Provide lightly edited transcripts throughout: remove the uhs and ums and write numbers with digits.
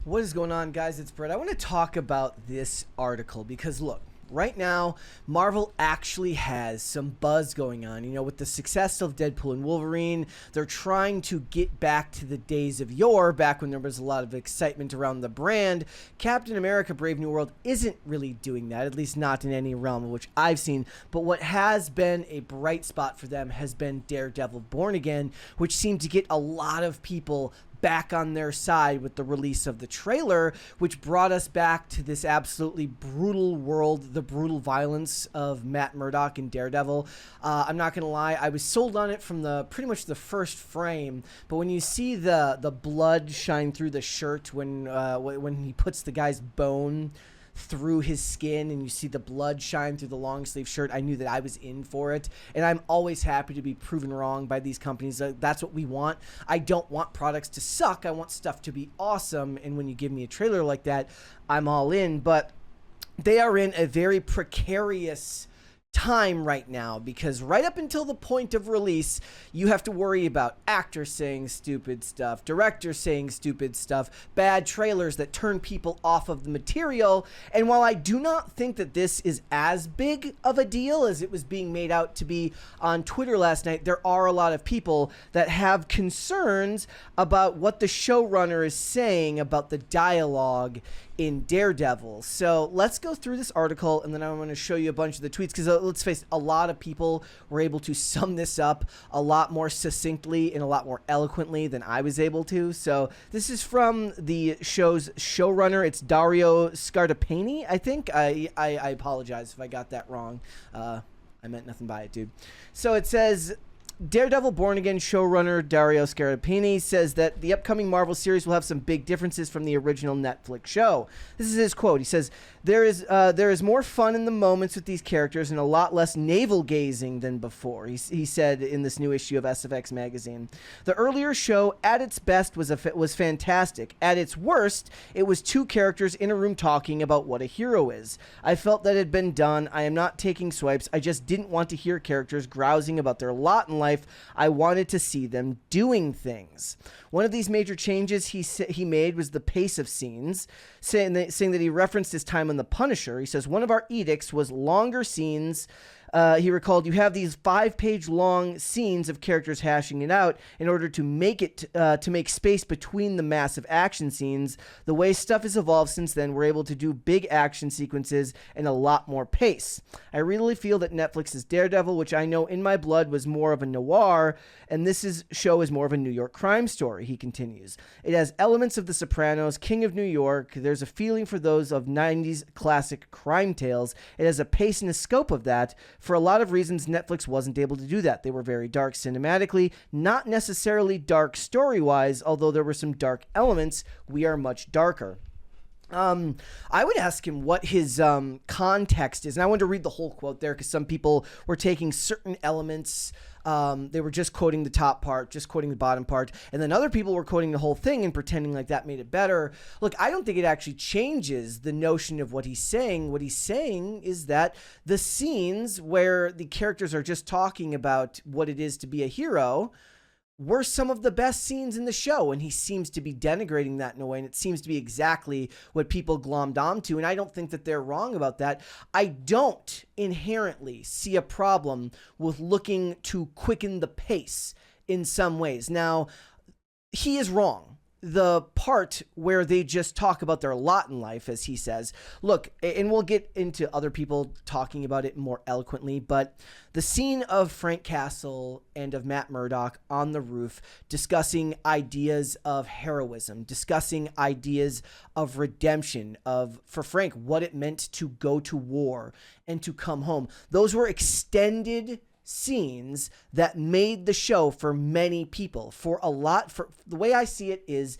What is going on, guys? It's Brett. I want to talk about this article because, look, right now, Marvel actually has some buzz going on. You know, with the success of Deadpool and Wolverine, they're trying to get back to the days of yore, back when there was a lot of excitement around the brand. Captain America Brave New World isn't really doing that, at least not in any realm of which I've seen. But what has been a bright spot for them has been Daredevil Born Again, which seemed to get a lot of people back on their side with the release of the trailer, which brought us back to this absolutely brutal world, the brutal violence of Matt Murdock and Daredevil. I'm not gonna lie, I was sold on it from pretty much the first frame, but when you see the blood shine through the shirt when he puts the guy's bone through his skin and you see the blood shine through the long sleeve shirt, I knew that I was in for it. And I'm always happy to be proven wrong by these companies. That's what we want. I don't want products to suck. I want stuff to be awesome. And when you give me a trailer like that, I'm all in. But they are in a very precarious time right now, because right up until the point of release, you have to worry about actors saying stupid stuff, directors saying stupid stuff, bad trailers that turn people off of the material. And while I do not think that this is as big of a deal as it was being made out to be on Twitter last night, there are a lot of people that have concerns about what the showrunner is saying about the dialogue in Daredevil. So let's go through this article, and then I'm going to show you a bunch of the tweets, because let's face it, a lot of people were able to sum this up a lot more succinctly and a lot more eloquently than I was able to. So this is from the show's showrunner. It's Dario Scartapani, I think. I apologize if I got that wrong. I meant nothing by it, dude. So it says, Daredevil Born Again showrunner Dario Scartapani says that the upcoming Marvel series will have some big differences from the original Netflix show. This is his quote. He says, there is more fun in the moments with these characters and a lot less navel-gazing than before, he said in this new issue of SFX magazine. The earlier show, at its best, was fantastic. At its worst, it was two characters in a room talking about what a hero is. I felt that had been done. I am not taking swipes. I just didn't want to hear characters grousing about their lot in life. I wanted to see them doing things. One of these major changes he made was the pace of scenes, saying that he referenced his time on The Punisher. He says, one of our edicts was longer scenes. He recalled, you have these 5-page long scenes of characters hashing it out in order to make space between the massive action scenes. The way stuff has evolved since then, we're able to do big action sequences and a lot more pace. I really feel that Netflix's Daredevil, which I know in my blood was more of a noir, and this show is more of a New York crime story, he continues. It has elements of The Sopranos, King of New York. There's a feeling for those of 90s classic crime tales. It has a pace and a scope of that. For a lot of reasons, Netflix wasn't able to do that. They were very dark cinematically, not necessarily dark story-wise, although there were some dark elements. We are much darker. I would ask him what his context is, and I wanted to read the whole quote there because some people were taking certain elements. They were just quoting the top part, just quoting the bottom part, and then other people were quoting the whole thing and pretending like that made it better. Look, I don't think it actually changes the notion of what he's saying. What he's saying is that the scenes where the characters are just talking about what it is to be a hero were some of the best scenes in the show, and he seems to be denigrating that in a way, and it seems to be exactly what people glommed onto, and I don't think that they're wrong about that. I don't inherently see a problem with looking to quicken the pace in some ways. Now, he is wrong. The part where they just talk about their lot in life, as he says, look, and we'll get into other people talking about it more eloquently, but the scene of Frank Castle and of Matt Murdock on the roof discussing ideas of heroism, discussing ideas of redemption, for Frank, what it meant to go to war and to come home. Those were extended scenes that made the show for many people. For the way I see it is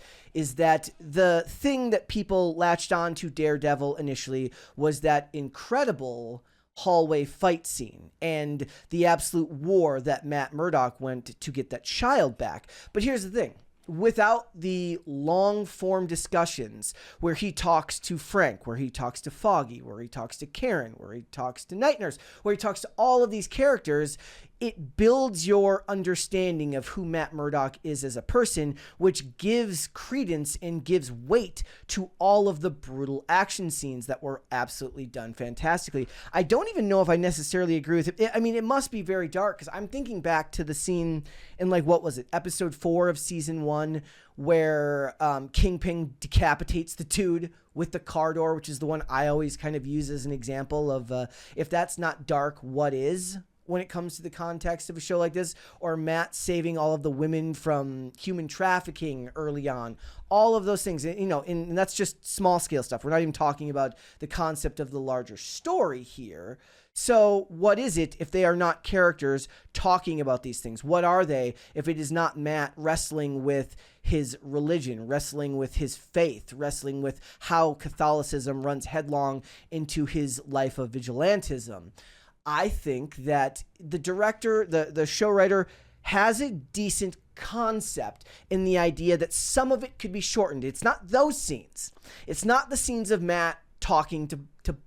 that the thing that people latched on to Daredevil initially was that incredible hallway fight scene and the absolute war that Matt Murdock went to get that child back. But here's the thing. Without the long-form discussions where he talks to Frank, where he talks to Foggy, where he talks to Karen, where he talks to Night Nurse, where he talks to all of these characters, it builds your understanding of who Matt Murdock is as a person, which gives credence and gives weight to all of the brutal action scenes that were absolutely done fantastically. I don't even know if I necessarily agree with it. I mean, it must be very dark, because I'm thinking back to the scene in, like, what was it, episode 4 of season 1, where Kingpin decapitates the dude with the car door, which is the one I always kind of use as an example of if that's not dark, what is, when it comes to the context of a show like this. Or Matt saving all of the women from human trafficking early on. All of those things, you know, and that's just small scale stuff. We're not even talking about the concept of the larger story here. So what is it if they are not characters talking about these things? What are they if it is not Matt wrestling with his religion, wrestling with his faith, wrestling with how Catholicism runs headlong into his life of vigilantism? I think that the director, the show writer, has a decent concept in the idea that some of it could be shortened. It's not those scenes. It's not the scenes of Matt talking to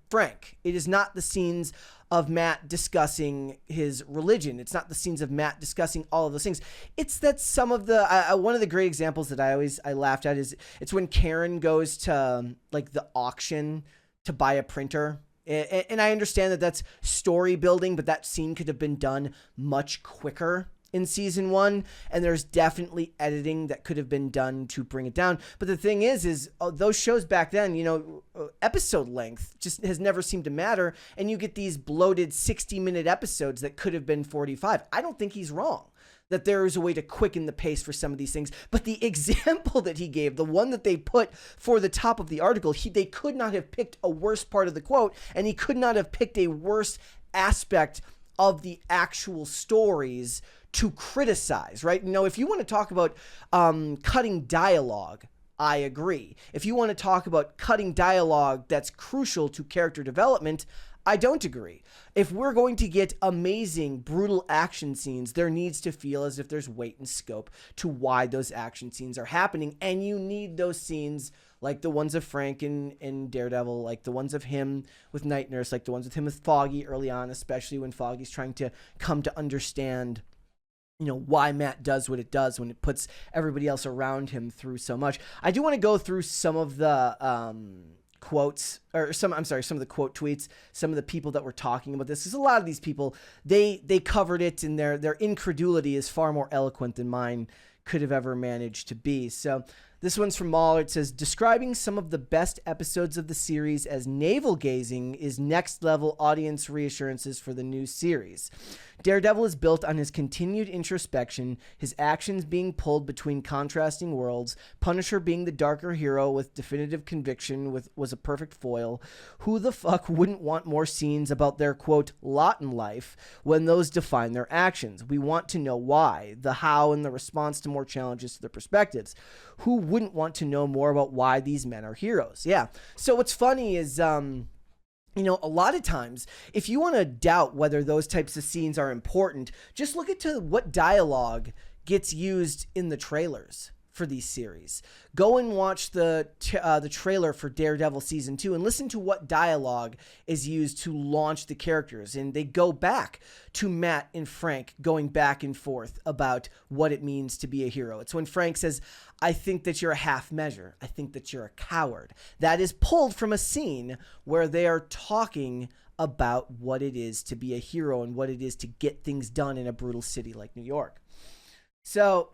Frank. It is not the scenes of Matt discussing his religion. It's not the scenes of Matt discussing all of those things. It's that some of the one of the great examples that I laughed at is it's when Karen goes to like the auction to buy a printer. And I understand that that's story building, but that scene could have been done much quicker in season 1, and there's definitely editing that could have been done to bring it down. But the thing is those shows back then, you know, episode length just has never seemed to matter, and you get these bloated 60-minute episodes that could have been 45. I don't think he's wrong that there is a way to quicken the pace for some of these things. But the example that he gave, the one that they put for the top of the article, they could not have picked a worse part of the quote, and he could not have picked a worse aspect of the actual stories to criticize, right? You know, if you want to talk about cutting dialogue, I agree. If you want to talk about cutting dialogue that's crucial to character development, I don't agree. If we're going to get amazing, brutal action scenes, there needs to feel as if there's weight and scope to why those action scenes are happening. And you need those scenes like the ones of Frank in Daredevil, like the ones of him with Night Nurse, like the ones with him with Foggy early on, especially when Foggy's trying to come to understand, you know, why Matt does what it does when it puts everybody else around him through so much. I do want to go through some of the quotes, or some of the quote tweets, some of the people that were talking about this, because a lot of these people, they covered it, and their incredulity is far more eloquent than mine could have ever managed to be. So this one's from Mahler. It says, describing some of the best episodes of the series as navel-gazing is next-level audience reassurances for the new series. Daredevil is built on his continued introspection, his actions being pulled between contrasting worlds, Punisher being the darker hero with definitive conviction was a perfect foil. Who the fuck wouldn't want more scenes about their, quote, lot in life when those define their actions? We want to know why, the how, and the response to more challenges to their perspectives. Who wouldn't want to know more about why these men are heroes? Yeah. So what's funny is, you know, a lot of times, if you want to doubt whether those types of scenes are important, just look at what dialogue gets used in the trailers for these series. Go and watch the trailer for Daredevil Season 2 and listen to what dialogue is used to launch the characters. And they go back to Matt and Frank going back and forth about what it means to be a hero. It's when Frank says, I think that you're a half measure. I think that you're a coward. That is pulled from a scene where they are talking about what it is to be a hero and what it is to get things done in a brutal city like New York. So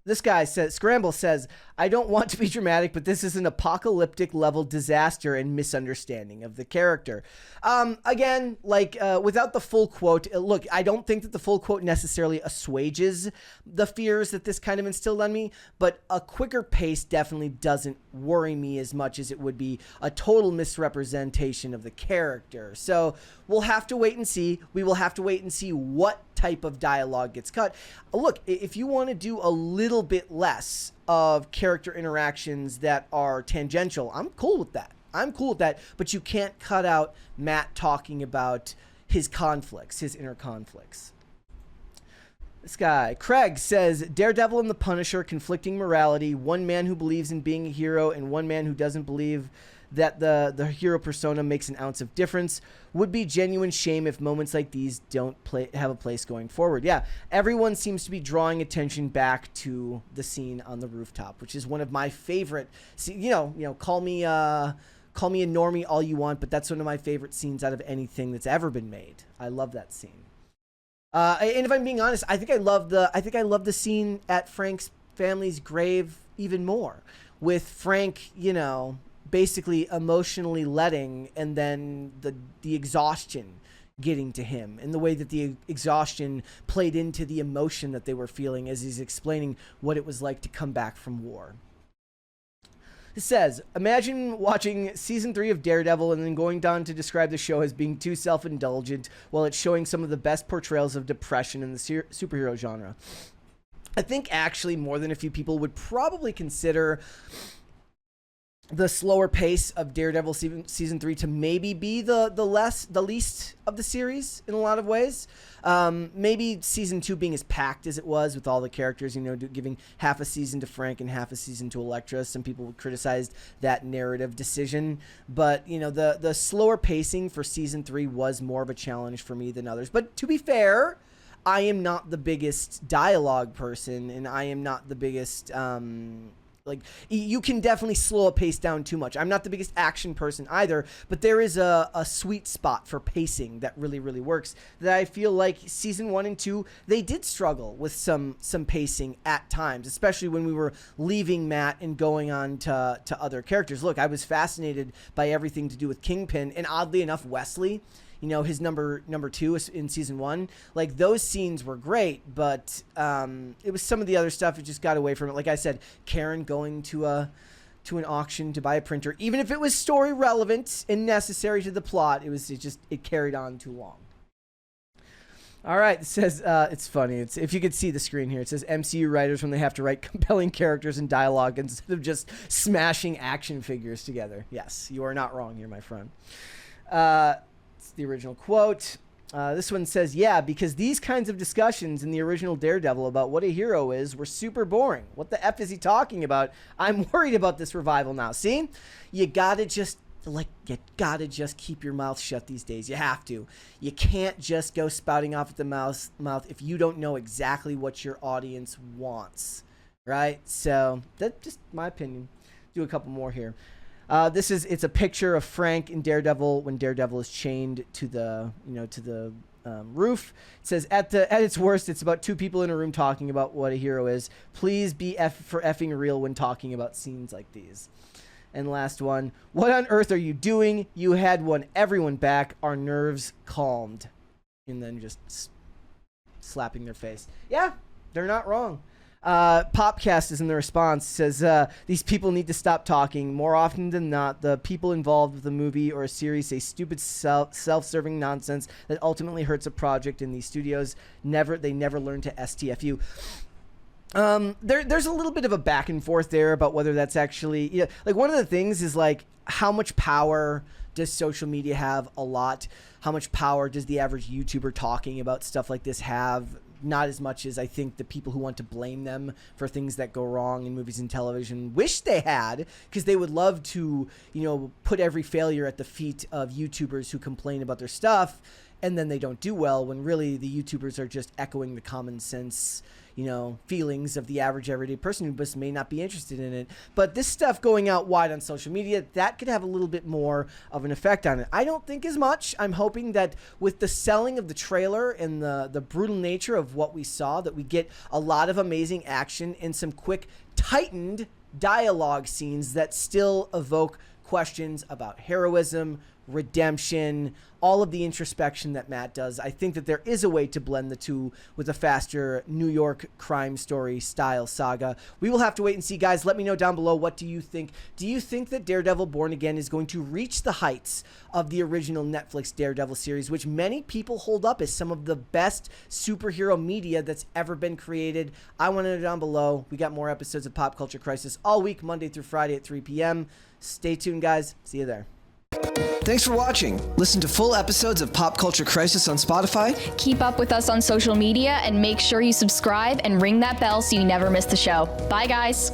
this guy says, Scramble says, I don't want to be dramatic, but this is an apocalyptic level disaster and misunderstanding of the character. Again, like without the full quote, look, I don't think that the full quote necessarily assuages the fears that this kind of instilled on me, but a quicker pace definitely doesn't worry me as much as it would be a total misrepresentation of the character. So we'll have to wait and see. We will have to wait and see what type of dialogue gets cut. Look, if you want to do a little bit less of character interactions that are tangential, I'm cool with that. But you can't cut out Matt talking about his conflicts, his inner conflicts. This guy, Craig, says, Daredevil and the Punisher, conflicting morality, one man who believes in being a hero and one man who doesn't believe that the hero persona makes an ounce of difference. Would be genuine shame if moments like these don't have a place going forward. Yeah, everyone seems to be drawing attention back to the scene on the rooftop, which is one of my favorite. Call me a normie all you want, but that's one of my favorite scenes out of anything that's ever been made. I love that scene. And if I'm being honest, I think I love the scene at Frank's family's grave even more, with Frank, basically emotionally letting, and then the exhaustion getting to him, and the way that the exhaustion played into the emotion that they were feeling as he's explaining what it was like to come back from war. It says, imagine watching season 3 of Daredevil and then going on to describe the show as being too self-indulgent while it's showing some of the best portrayals of depression in the superhero genre. I think actually more than a few people would probably consider the slower pace of Daredevil season 3 to maybe be the least of the series in a lot of ways. Maybe season 2 being as packed as it was with all the characters, giving half a season to Frank and half a season to Elektra. Some people would criticize that narrative decision, but the slower pacing for season 3 was more of a challenge for me than others. But to be fair, I am not the biggest dialogue person, and I am not the biggest you can definitely slow a pace down too much. I'm not the biggest action person either, but there is a sweet spot for pacing that really, really works, that I feel like season 1 and 2, they did struggle with some pacing at times, especially when we were leaving Matt and going on to other characters. Look, I was fascinated by everything to do with Kingpin, and oddly enough, Wesley, his number 2 in season 1, like those scenes were great, but it was some of the other stuff. It just got away from it. Like I said, Karen going to an auction to buy a printer, even if it was story relevant and necessary to the plot, it carried on too long. All right, it says, it's funny. If you could see the screen here, it says MCU writers when they have to write compelling characters and dialogue instead of just smashing action figures together. Yes, you are not wrong here, my friend. The original quote. This one says, yeah, because these kinds of discussions in the original Daredevil about what a hero is were super boring. What the F is he talking about? I'm worried about this revival now. See? You gotta just keep your mouth shut these days. You have to. You can't just go spouting off at the mouth if you don't know exactly what your audience wants. Right? So, that's just my opinion. Do a couple more here. It's a picture of Frank and Daredevil when Daredevil is chained to the roof. It says, at its worst, it's about two people in a room talking about what a hero is. Please be for effing real when talking about scenes like these. And last one, what on earth are you doing? You had won everyone back. Our nerves calmed. And then just slapping their face. Yeah, they're not wrong. Popcast is in the response, says these people need to stop talking. More often than not, the people involved with the movie or a series say stupid self-serving nonsense that ultimately hurts a project, and these studios never learn to STFU. There's a little bit of a back and forth there about whether that's actually, like, one of the things is like, how much power does social media have? A lot. How much power does the average YouTuber talking about stuff like this have? Not as much as I think the people who want to blame them for things that go wrong in movies and television wish they had, because they would love to, put every failure at the feet of YouTubers who complain about their stuff, and then they don't do well, when really the YouTubers are just echoing the common sense, feelings of the average everyday person who just may not be interested in it. But this stuff going out wide on social media, that could have a little bit more of an effect on it. I don't think as much. I'm hoping that with the selling of the trailer and the brutal nature of what we saw, that we get a lot of amazing action and some quick, tightened dialogue scenes that still evoke questions about heroism, redemption, all of the introspection that Matt does. I think that there is a way to blend the two with a faster New York crime story style saga. We will have to wait and see, guys. Let me know down below, what do you think? Do you think that Daredevil Born Again is going to reach the heights of the original Netflix Daredevil series, which many people hold up as some of the best superhero media that's ever been created? I want to know down below. We got more episodes of Pop Culture Crisis all week, Monday through Friday at 3 p.m. Stay tuned, guys. See you there. Thanks for watching. Listen to full episodes of Pop Culture Crisis on Spotify. Keep up with us on social media and make sure you subscribe and ring that bell so you never miss the show. Bye, guys.